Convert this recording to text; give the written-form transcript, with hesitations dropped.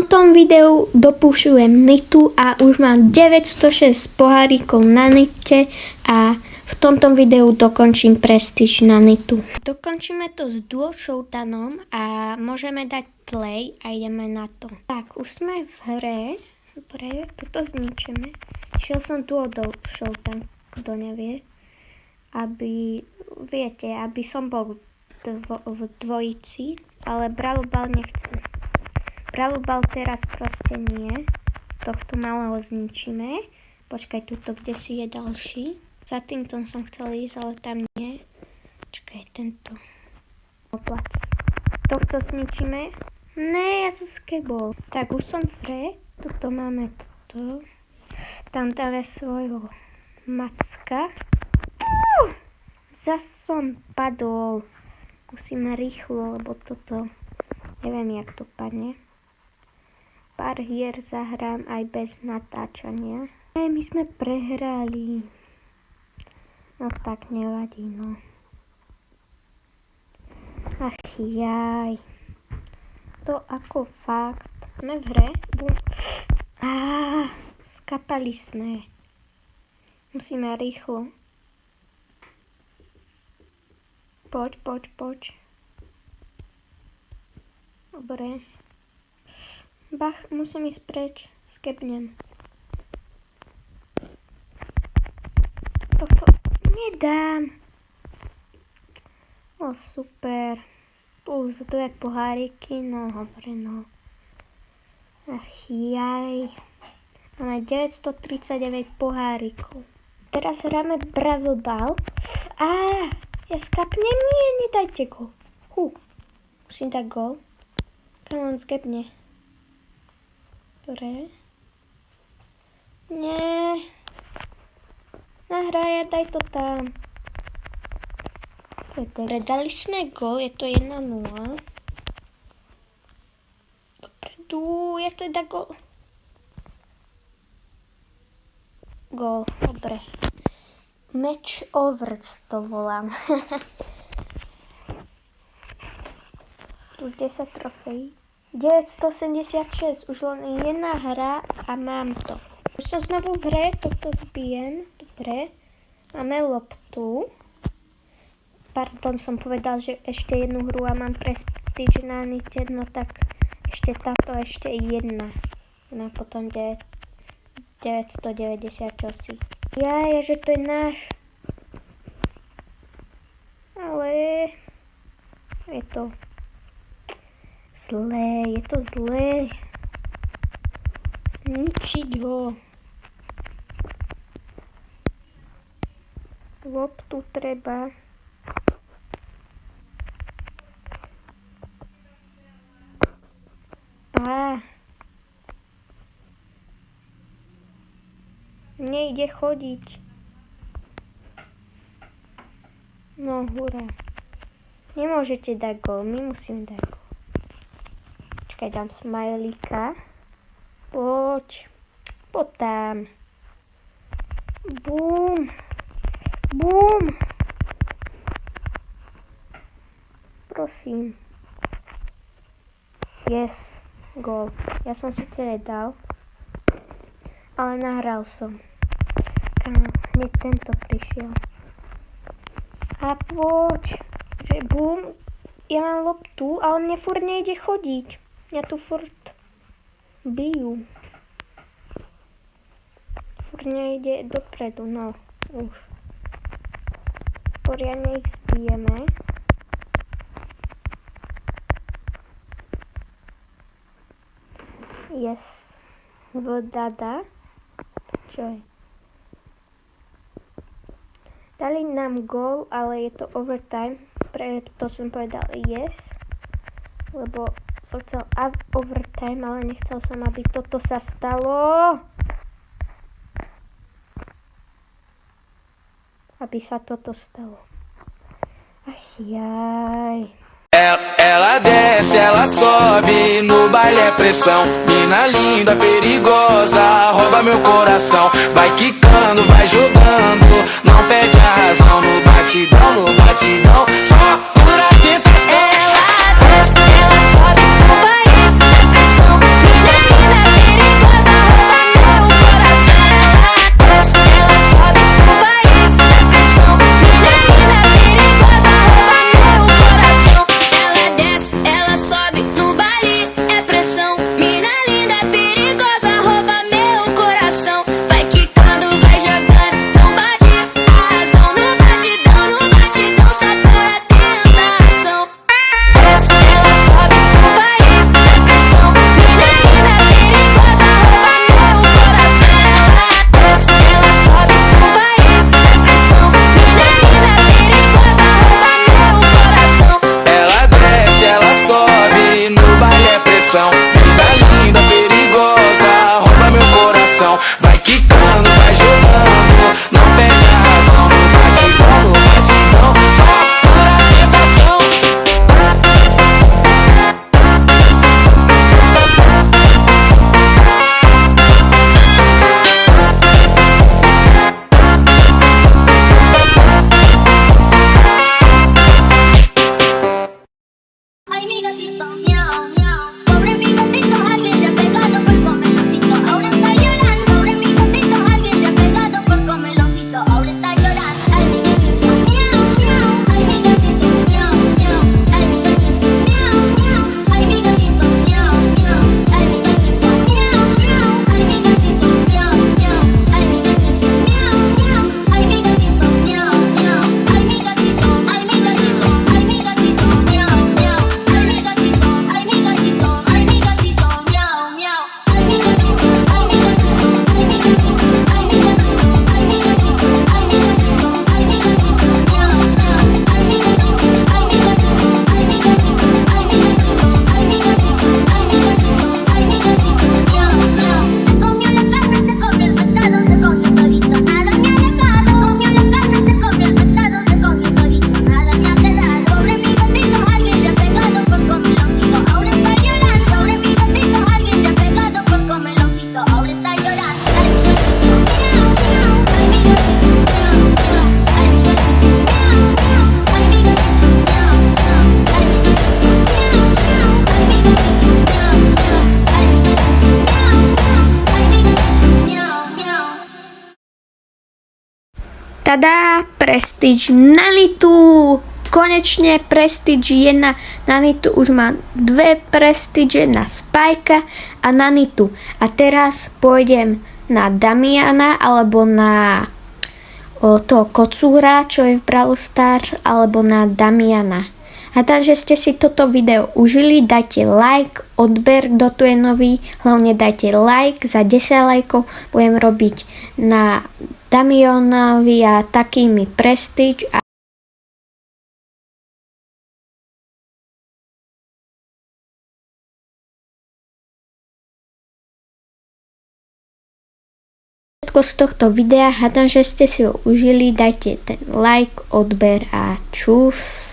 tomto videu dopúšujem Nitu a už mám 906 pohárikov na Nite a v tomto videu dokončím prestíž na Nitu. Dokončíme to s Duo Showtownom a môžeme dať play a ideme na to. Tak, už sme v hre. Dobre, toto zničíme. Šiel som Duo Showtown, kto nevie. Aby som bol v dvojici, ale Brawl Ball nechcem. Brawl Ball teraz proste nie. Tohto malého zničíme. Počkaj, tuto kde si je ďalší. Za týmto som chcel ísť, ale tam nie. Počkaj, tento. Oplatí. Tohto zničíme. Ne, ja som skebol. Tak, už som v hre. Tuto máme toto. Tam dáme svojho Macka. Zas som padol. Musíme rýchlo, lebo toto neviem, jak to padne. Pár hier zahrám aj bez natáčania. My sme prehrali. No tak nevadí, no. Ach jaj. To ako fakt. Sme v hre. Skapali sme. Musíme rýchlo. Poď. Dobre. Bach, musím ísť preč. Skepnem. Tohto nedám. O, super. Plus 2 poháriky. No, dobre, no. Ach, jaj. Máme 939 pohárikov. Teraz hráme Brawl Ball. Ja skapnem? Nie, nedajte gól. Musím dať gól. Kam on skepne. Dobre. Nie. Nahraje, daj to tam. Dobre, dali sme gól, je to 1-0. Dopredu, ja chcem dať gól. Gól, dobre. Match over to volám. Plus 10 trofejí. 976, už len jedna hra a mám to. Už som znovu v hre, toto zbijem. Dobre. Máme loptu. Pardon, som povedal, že ešte jednu hru a mám prestíž na Nite, no tak ešte táto, ešte jedna. No potom 990 čosi. Že to je náš. Ale je to zlé. Zničiť ho. Loptu treba. Nejde chodiť. No, hurá. Nemôžete dať gól, my musíme dať gól. Čakaj, dám smajlíka. Poď tam. Bum. Prosím. Yes, gól. Ja som síce nedal, ale nahral som. Hneď tento prišiel. A poď. Že bum. Ja mám loptu, ale mne furt nejde chodiť. Mňa tu furt bijú. Furt nejde dopredu, no. Už. Poriadne ich zbijeme. Yes. Vdada. Čo je? Dali nám gól, ale je to overtime. Preto som povedal yes. Lebo som chcel overtime, ale nechcel som, aby toto sa stalo. Aby sa toto stalo. Ach jaj. Ela desce, ela sobe, no baile é pressão. Mina linda, perigosa, rouba meu coração. Vai quicando, vai jogando, não perde a razão. No batidão, só cura a tentação. Ela desce, ela sobe, no baile é pressão. Mina Tada, Prestige Nanitu! Konečne Prestige je na Nanitu, už má 2 Prestige na Spajka a Nanitu. A teraz pôjdem na Damiana alebo na toho kocúra, čo je v Brawl Stars, alebo na Damiana. A takže ste si toto video užili, dajte like, odber, kto tu je nový, hlavne dajte like, za 10 lajkov budem robiť na Damianovi a takými Prestige a všetko z tohto videa. Hádam, že ste si ho užili, dajte ten like, odber a čus.